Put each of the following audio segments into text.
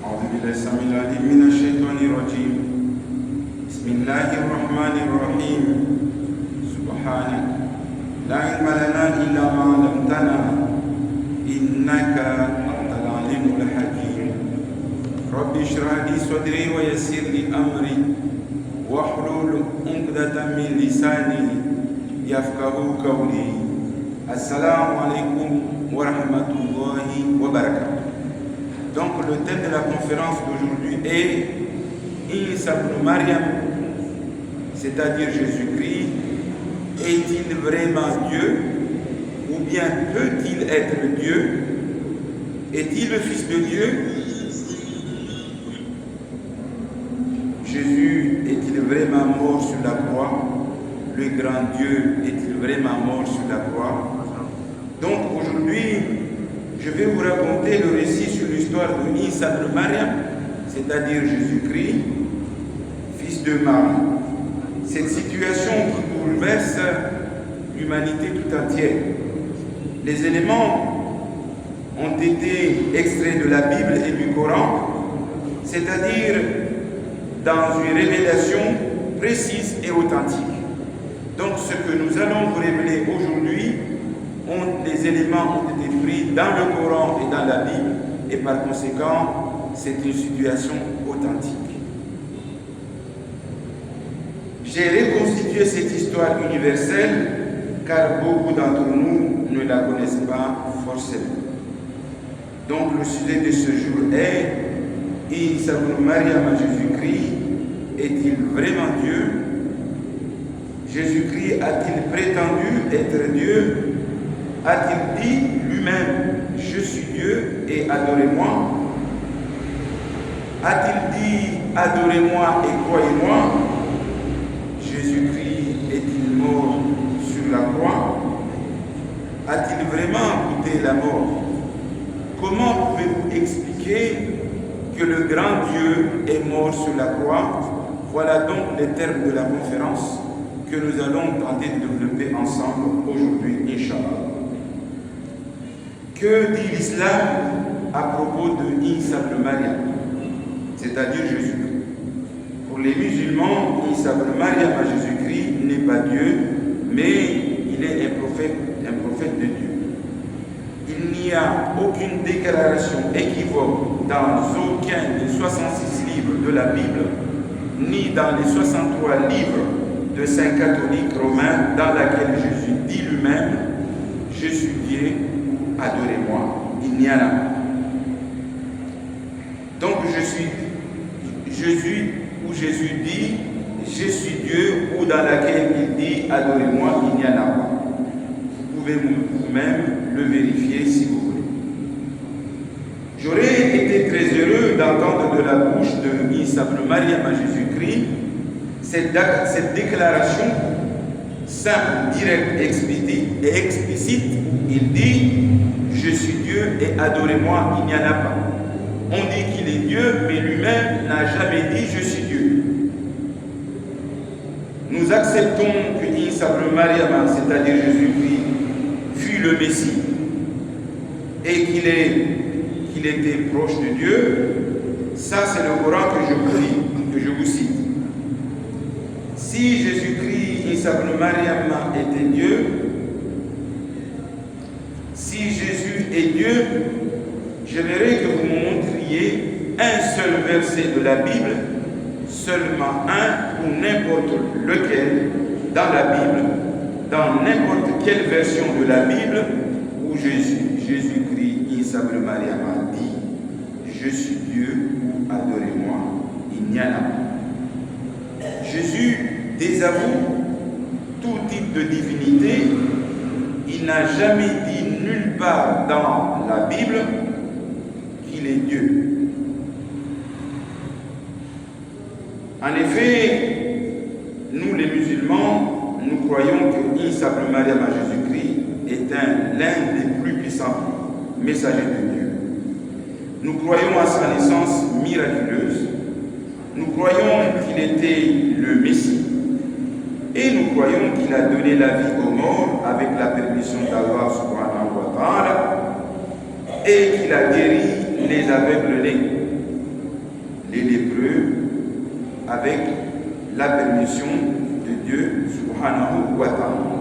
أعوذ بالله السميع العليم من الشيطان الرجيم. بسم الله الرحمن الرحيم. سبحانك لا علم لنا إلا ما علمتنا إنك أنت العليم الحكيم. رب اشرح لي صدري ويسر لي أمري واحلل عقدة من لساني يفقهوا قولي. السلام عليكم ورحمة الله وبركاته. Donc le thème de la conférence d'aujourd'hui est Isa ibn Maryam, c'est-à-dire Jésus-Christ, est-il vraiment Dieu ou bien peut-il être Dieu? Est-il le Fils de Dieu? Jésus est-il vraiment mort sur la croix? Le grand Dieu est-il vraiment mort sur la croix? Donc aujourd'hui, je vais vous raconter le récit sur l'histoire de Isa ibn Maryam, c'est-à-dire Jésus-Christ, fils de Marie. Cette situation qui bouleverse l'humanité tout entière. Les éléments ont été extraits de la Bible et du Coran, c'est-à-dire dans une révélation précise et authentique. Donc ce que nous allons vous révéler aujourd'hui, les éléments ont été pris dans le Coran et dans la Bible, et par conséquent, c'est une situation authentique. J'ai reconstitué cette histoire universelle car beaucoup d'entre nous ne la connaissent pas forcément. Donc le sujet de ce jour est Isa ibn Maryam à Jésus-Christ, est-il vraiment Dieu? Jésus-Christ a-t-il prétendu être Dieu? A-t-il dit lui-même, je suis Dieu et adorez-moi? A-t-il dit, adorez-moi et croyez-moi? Jésus-Christ est-il mort sur la croix? A-t-il vraiment goûté la mort? Comment pouvez-vous expliquer que le grand Dieu est mort sur la croix? Voilà donc les termes de la conférence que nous allons tenter de développer ensemble aujourd'hui, Inch'Allah. Que dit l'islam à propos de Isa ibn Maryam, c'est-à-dire Jésus-Christ? Pour les musulmans, Isa ibn Maryam à Jésus-Christ n'est pas Dieu, mais il est un prophète de Dieu. Il n'y a aucune déclaration équivoque dans aucun des 66 livres de la Bible, ni dans les 63 livres de saints catholiques romains, dans laquelle Jésus dit lui-même, je suis Dieu, adorez-moi. Il n'y en a pas. Donc Jésus dit je suis Dieu, ou dans laquelle il dit adorez-moi, il n'y en a pas. Vous pouvez vous-même le vérifier si vous voulez. J'aurais été très heureux d'entendre de la bouche de Isa ibn Maryam à Jésus-Christ cette déclaration simple, directe, explicite. Il dit je suis Dieu et adorez-moi, il n'y en a pas. On dit qu'il est Dieu, mais lui-même n'a jamais dit je suis Dieu. Nous acceptons que Isa ibn Maryam, c'est-à-dire Jésus-Christ, fut le Messie et qu'il était proche de Dieu. Ça, c'est le Coran que je vous cite. Si Jésus-Christ, Isa ibn Maryam était Dieu, si Jésus est Dieu, j'aimerais que vous me montriez un seul verset de la Bible, seulement un ou n'importe lequel dans la Bible, dans n'importe quelle version de la Bible où Jésus-Christ, Isa ibn Maryam a dit je suis Dieu, adorez-moi, il n'y en a pas. Jésus désavoue tout type de divinité. Il n'a jamais dit nulle part dans la Bible qu'il est Dieu. En effet, nous les musulmans, nous croyons que Isa ibn Maryam à Jésus-Christ est l'un des plus puissants messagers de Dieu. Nous croyons à sa naissance miraculeuse. Nous croyons qu'il était le Messie. Et nous croyons qu'il a donné la vie aux morts avec la permission d'Allah subhanahu wa ta'ala et qu'il a guéri les aveugles nés. les lépreux avec la permission de Dieu subhanahu wa ta'ala.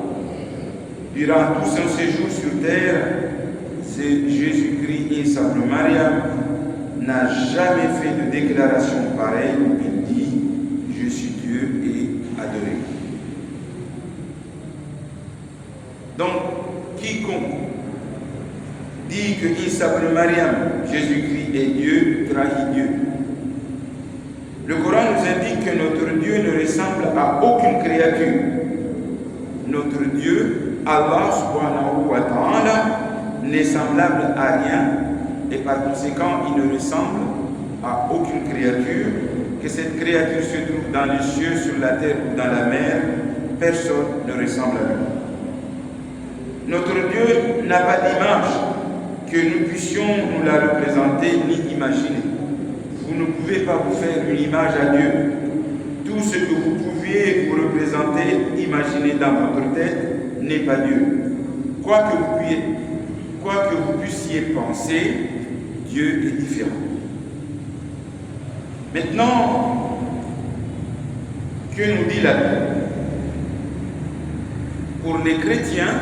Durant tout son séjour sur terre, c'est Jésus-Christ et sa Maria n'a jamais fait de déclaration pareille où il dit « Je suis Dieu et adoré ». Donc, quiconque dit que Isa ibn Maryam, Jésus-Christ est Dieu, trahit Dieu. Le Coran nous indique que notre Dieu ne ressemble à aucune créature. Notre Dieu, Allah subhanahu wa ta'ala, n'est semblable à rien et par conséquent il ne ressemble à aucune créature. Que cette créature se trouve dans les cieux, sur la terre ou dans la mer, personne ne ressemble à lui. Notre Dieu n'a pas d'image que nous puissions nous la représenter ni imaginer. Vous ne pouvez pas vous faire une image à Dieu. Tout ce que vous pouviez vous représenter, imaginer dans votre tête, n'est pas Dieu. Quoi que vous puissiez penser, Dieu est différent. Maintenant, que nous dit la Bible? Pour les chrétiens,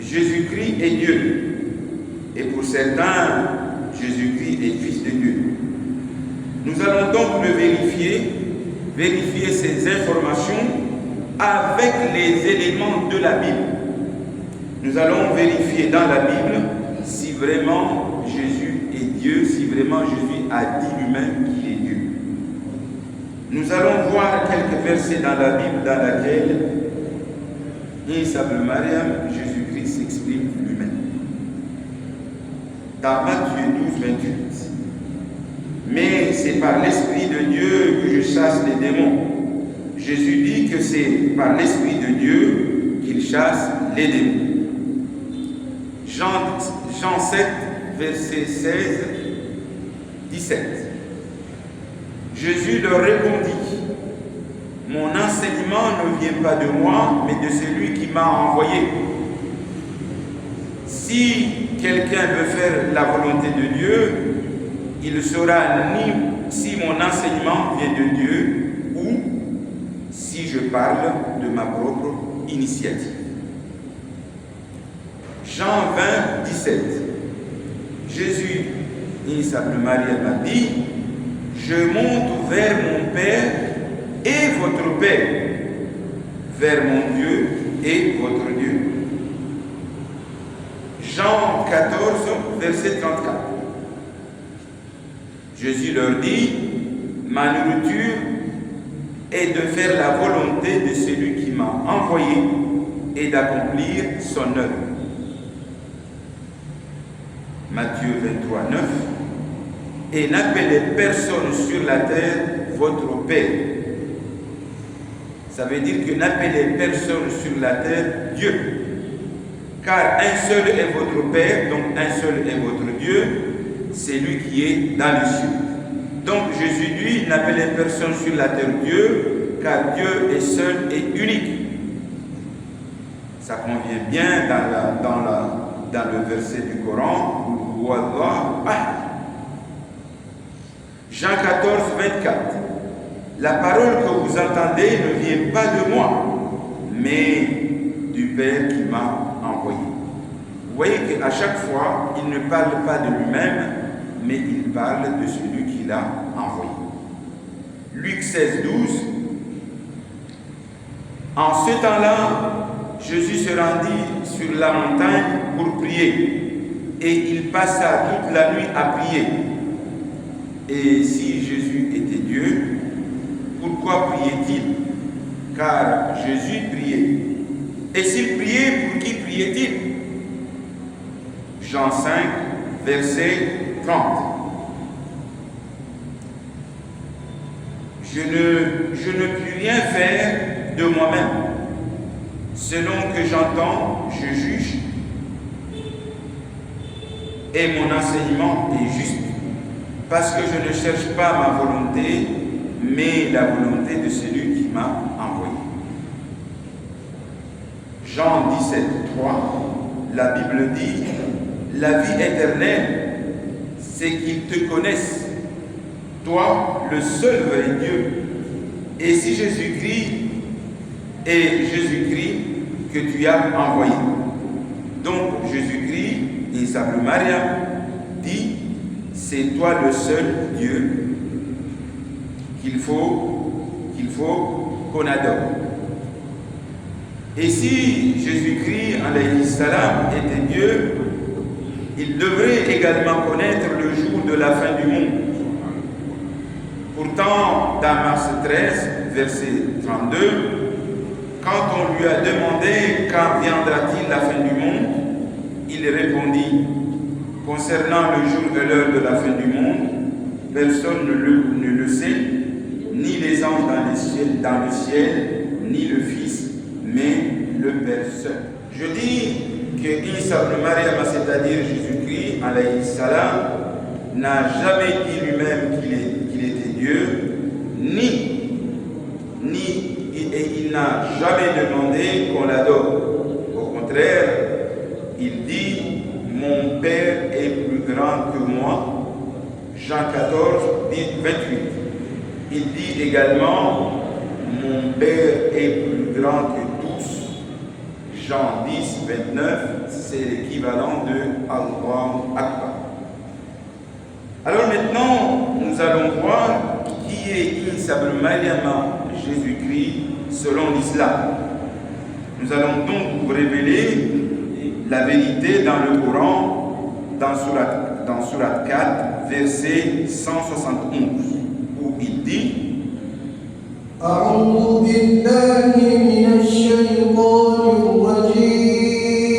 Jésus-Christ est Dieu. Et pour certains, Jésus-Christ est Fils de Dieu. Nous allons donc le vérifier ces informations avec les éléments de la Bible. Nous allons vérifier dans la Bible si vraiment Jésus est Dieu, si vraiment Jésus a dit lui-même qu'il est Dieu. Nous allons voir quelques versets dans la Bible dans laquelle Isa ibn Maryam, Jésus-Christ s'exprime lui-même. Dans Matthieu 12, 28. Mais c'est par l'Esprit de Dieu que je chasse les démons. Jésus dit que c'est par l'Esprit de Dieu qu'il chasse les démons. Jean 7, verset 16, 17. Jésus leur répondit, « Mon enseignement ne vient pas de moi, mais de celui qui m'a envoyé. Si quelqu'un veut faire la volonté de Dieu, il ne saura ni si mon enseignement vient de Dieu ou si je parle de ma propre initiative. » Jean 20, 17. Jésus, Isa ibn Maryam, a dit, « Je monte vers mon Père et votre Père, vers mon Dieu et votre Dieu. » Jean 14, verset 34. Jésus leur dit, « Ma nourriture est de faire la volonté de celui qui m'a envoyé et d'accomplir son œuvre. » Matthieu 23, 9. « Et n'appelez personne sur la terre votre Père. » Ça veut dire que n'appelez personne sur la terre Dieu. Car un seul est votre Père, donc un seul est votre Dieu, c'est lui qui est dans les cieux. Donc Jésus dit, n'appelez personne sur la terre Dieu, car Dieu est seul et unique. Ça convient bien dans le verset du Coran, Jean 14, 24. La parole que vous entendez ne vient pas de moi, mais du Père qui m'a envoyé. Vous voyez qu'à chaque fois, il ne parle pas de lui-même, mais il parle de celui qui l'a envoyé. Luc 16, 12. En ce temps-là, Jésus se rendit sur la montagne pour prier, et il passa toute la nuit à prier. Et si Jésus était Dieu, pourquoi priait-il? Car Jésus priait. Et s'il priait, pour qui priait-il? Jean 5, verset 30. Je ne puis rien faire de moi-même. Selon que j'entends, je juge, et mon enseignement est juste, parce que je ne cherche pas ma volonté, mais la volonté de celui qui m'a envoyé. Jean 17, 3, la Bible dit, « La vie éternelle, c'est qu'ils te connaissent, toi, le seul vrai Dieu. Et si Jésus-Christ est Jésus-Christ que tu as envoyé. Donc Jésus-Christ, Isa ibn Maryam, dit, c'est toi le seul Dieu qu'il faut qu'on adore. Et si Jésus-Christ, alayhi salam, était Dieu, il devrait également connaître le jour de la fin du monde. Pourtant, dans Marc 13, verset 32, quand on lui a demandé quand viendra-t-il la fin du monde, il répondit, concernant le jour et l'heure de la fin du monde, personne ne le sait, ni les anges dans le ciel, ni le Fils, mais le Père seul. Je dis que Isa ibn Maryam, c'est-à-dire Jésus-Christ, alayhi salam, n'a jamais dit lui-même qu'il était Dieu, et il n'a jamais demandé qu'on l'adore. Au contraire, il dit, mon Père est plus grand que moi. Jean 14, 28. Il dit également, mon Père est plus grand que tous. Jean 10, 29, c'est l'équivalent de Allahu Akbar. Alors maintenant, nous allons voir qui est Isa ibn Maryam, Jésus-Christ, selon l'islam. Nous allons donc vous révéler la vérité dans le Coran, dans Surat 4, verset 171, où il dit أعوذ بالله من الشيطان الرجيم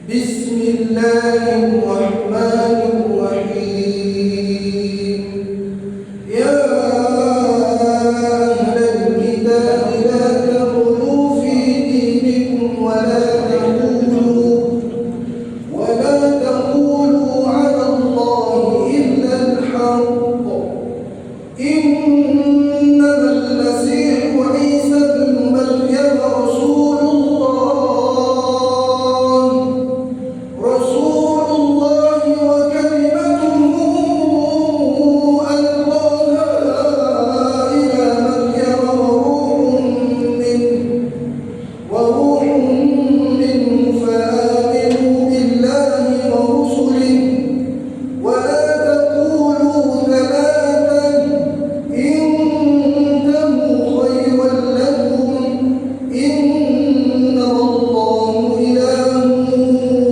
بسم الله الرحمن الرحيم يا أهل الكتاب لا تغلوا في دينكم ولا تقولوا على الله إلا الحق إنما المسيح عيسى ابن مريم رسول الله وكلمته ألقاها إلى مريم وروح منه فآمنوا بالله ورسله ولا تقولوا ثلاثا انتهوا خيرا لكم إنما الله إله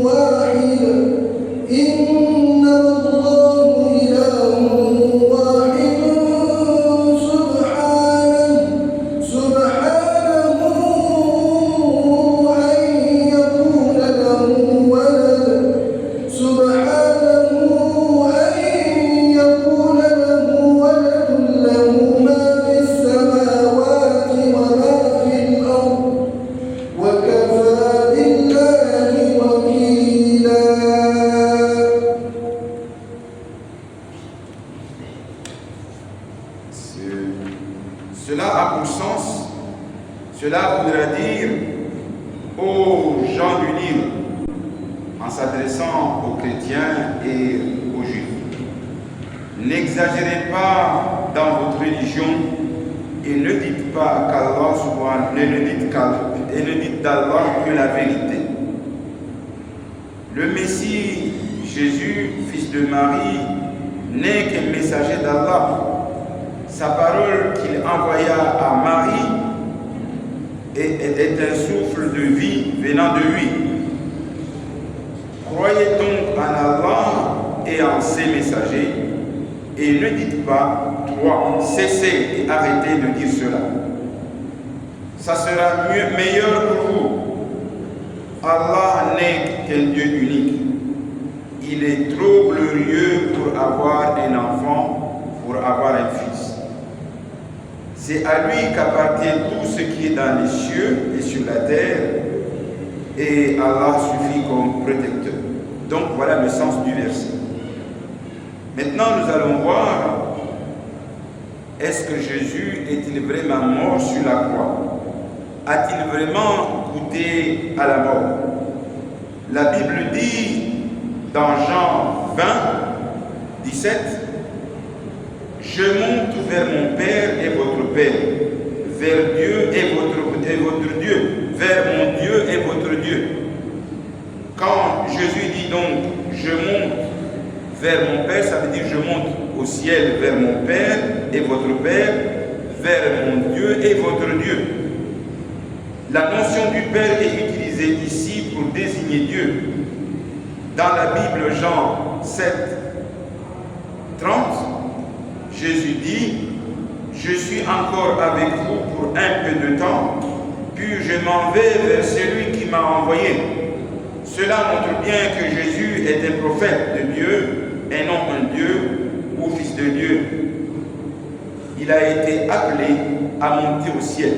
واحد سبحانه أن يكون له ولد له ما في السماوات وما في الأرض وكفى بالله وكيلا. Cela a pour sens, cela voudra dire aux gens du livre, en s'adressant aux chrétiens et aux juifs, n'exagérez pas dans votre religion et ne dites pas qu'Allah subhanahu et ne dites d'Allah que la vérité. Le Messie, Jésus, fils de Marie, n'est qu'un messager d'Allah. Sa parole qu'il envoya à Marie est un souffle de vie venant de lui. Croyez donc en Allah et en ses messagers et ne dites pas trois, cessez et arrêtez de dire cela. Ça sera meilleur pour vous. Allah n'est qu'un Dieu unique. Il est trop glorieux pour avoir un enfant, pour avoir un fils. C'est à lui qu'appartient tout ce qui est dans les cieux et sur la terre, et Allah suffit comme protecteur. Donc voilà le sens du verset. Maintenant nous allons voir, est-ce que Jésus est-il vraiment mort sur la croix? A-t-il vraiment goûté à la mort? La Bible dit dans Jean 20, 17. Je monte vers mon Père et votre Père, vers Dieu et votre Dieu, vers mon Dieu et votre Dieu. Quand Jésus dit donc je monte vers mon Père, ça veut dire je monte au ciel vers mon Père et votre Père, vers mon Dieu et votre Dieu. La notion du Père est utilisée ici pour désigner Dieu. Dans la Bible, Jean 7, 30, Jésus dit « Je suis encore avec vous pour un peu de temps, puis je m'en vais vers celui qui m'a envoyé. » Cela montre bien que Jésus est un prophète de Dieu et non un Dieu ou fils de Dieu. Il a été appelé à monter au ciel.